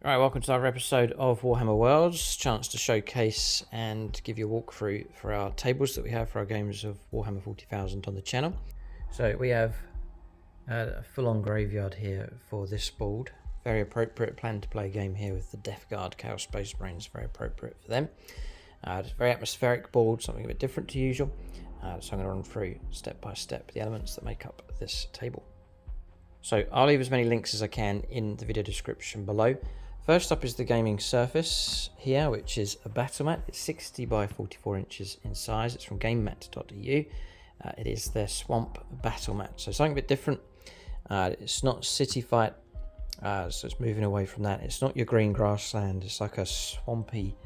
Alright, welcome to another episode of Warhammer Worlds. Chance to showcase and give you a walkthrough for our tables that we have for our games of Warhammer 40,000 on the channel. So we have a full-on graveyard here for this board. Very appropriate plan to play a game here with the Death Guard Chaos Space Marines. Very appropriate for them. It's a very atmospheric board, something a bit different to usual. So I'm going to run through step by step the elements that make up this table. So I'll leave as many links as I can in the video description below. First up is the gaming surface here, which is a battle mat. It's 60 by 44 inches in size. It's from gamemat.eu. It is their swamp battle mat, so something a bit different. It's not city fight, so it's moving away from that. It's not your green grassland. It's like a swampy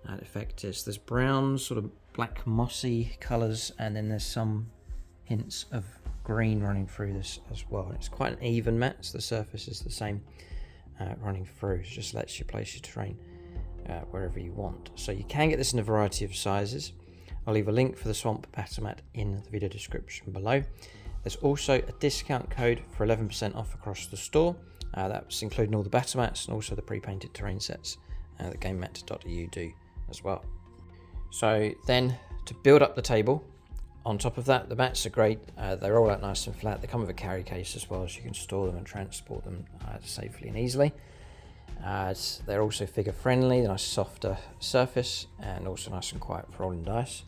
effect. There's brown, sort of black mossy colours, and then there's some hints of green running through this as well. It's quite an even mat, so the surface is the same. Running through, it just lets you place your terrain wherever you want. So you can get this in a variety of sizes. I'll leave a link for the swamp battle mat in the video description below. There's also a discount code for 11% off across the store. That's including all the battle mats and also the pre-painted terrain sets that gamemat.eu do as well. So then to build up the table, on top of that, the mats are great. They're all out nice and flat. They come with a carry case as well, so you can store them and transport them safely and easily. They're also figure friendly, a nice softer surface, and also nice and quiet for rolling dice.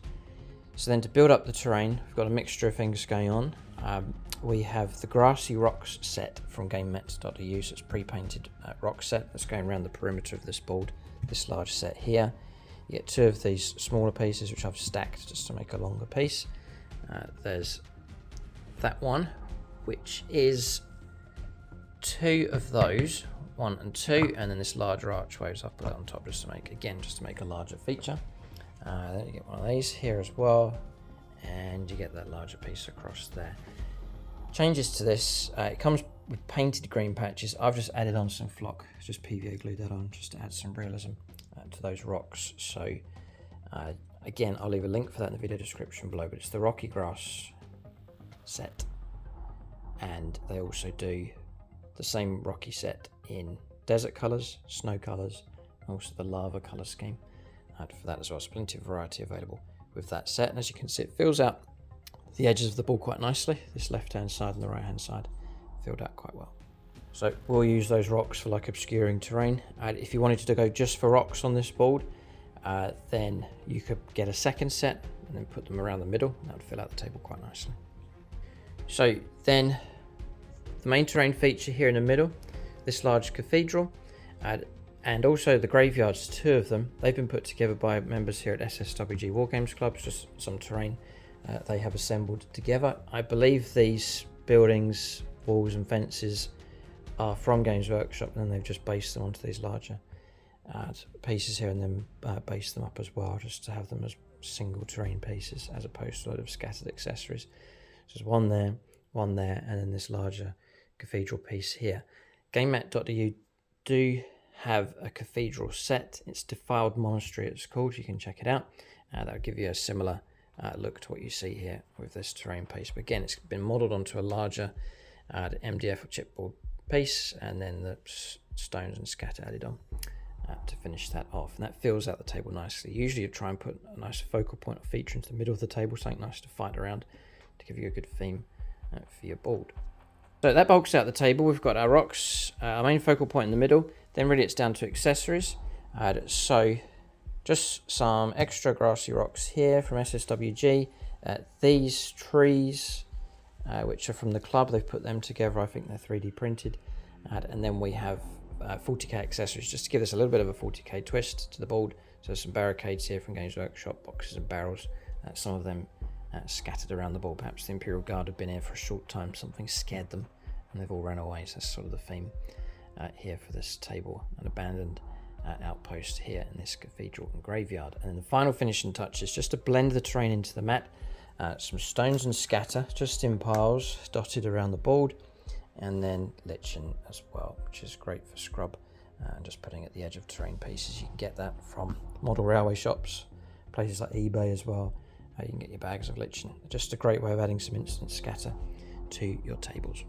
So then to build up the terrain, we've got a mixture of things going on. We have the Grassy rocks set from gamemat.eu, so it's pre-painted rock set that's going around the perimeter of this board, this large set here. You get two of these smaller pieces, which I've stacked just to make a longer piece. There's that one, which is two of those, 1 and 2, and then this larger archway, so I've put that on top just to make a larger feature. Then you get one of these here as well, and you get that larger piece across there. Changes to this, it comes with painted green patches. I've just added on some flock, just PVA glued that on just to add some realism to those rocks. So again, I'll leave a link for that in the video description below, but it's the Rocky Grass set, and they also do the same Rocky set in desert colours, snow colours, and also the lava colour scheme for that as well. So plenty of variety available with that set, and as you can see, it fills out the edges of the ball quite nicely. This left hand side and the right hand side filled out quite well. So we'll use those rocks for like obscuring terrain. If you wanted to go just for rocks on this board, then you could get a second set and then put them around the middle. That would fill out the table quite nicely. So then the main terrain feature here in the middle, this large cathedral, and also the graveyards, two of them. They've been put together by members here at SSWG Wargames Clubs, just some terrain they have assembled together. I believe these buildings, walls and fences are from Games Workshop, and then they've just based them onto these larger pieces here, and then based them up as well, just to have them as single terrain pieces as opposed to a lot of scattered accessories. So there's one there, and then this larger cathedral piece here. GameMat.eu do have a cathedral set. It's Defiled Monastery it's called. You can check it out. That'll give you a similar look to what you see here with this terrain piece. But again, it's been modelled onto a larger MDF or chipboard piece, and then the stones and scatter added on to finish that off, and that fills out the table nicely. Usually you try and put a nice focal point or feature into the middle of the table, something nice to fight around to give you a good theme for your board. So that bulks out the table. We've got our rocks, our main focal point in the middle, then really it's down to accessories. So just some extra grassy rocks here from SSWG. These trees, which are from the club, they've put them together. I think they're 3D printed. And then we have 40k accessories, just to give this a little bit of a 40k twist to the board. So there's some barricades here from Games Workshop, boxes and barrels, some of them scattered around the board. Perhaps the Imperial Guard have been here for a short time, something scared them, and they've all run away. So that's sort of the theme here for this table, an abandoned outpost here in this cathedral and graveyard. And then the final finishing touch is just to blend the terrain into the mat. Some stones and scatter, just in piles, dotted around the board, and then lichen as well, which is great for scrub, and just putting at the edge of terrain pieces. You can get that from model railway shops, places like eBay as well. You can get your bags of lichen. Just a great way of adding some instant scatter to your tables.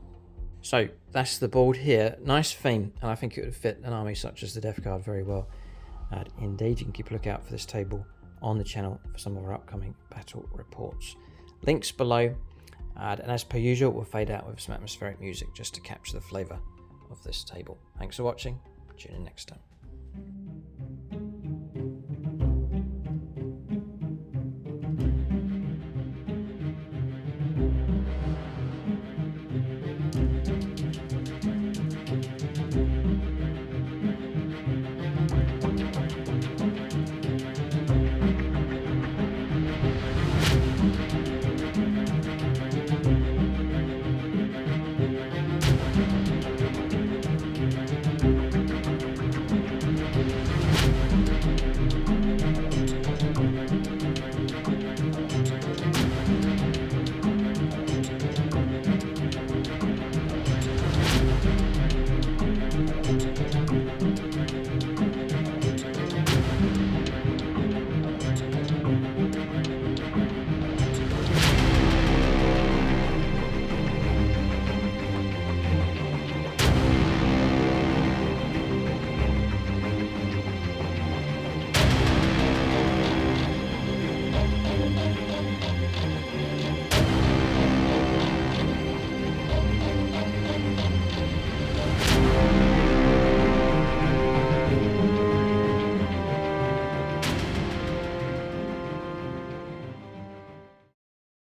So that's the board here. Nice theme, and I think it would fit an army such as the Death Guard very well. Indeed, you can keep a lookout for this table on the channel for some of our upcoming battle reports. Links below, and as per usual, we'll fade out with some atmospheric music just to capture the flavour of this table. Thanks for watching. Tune in next time.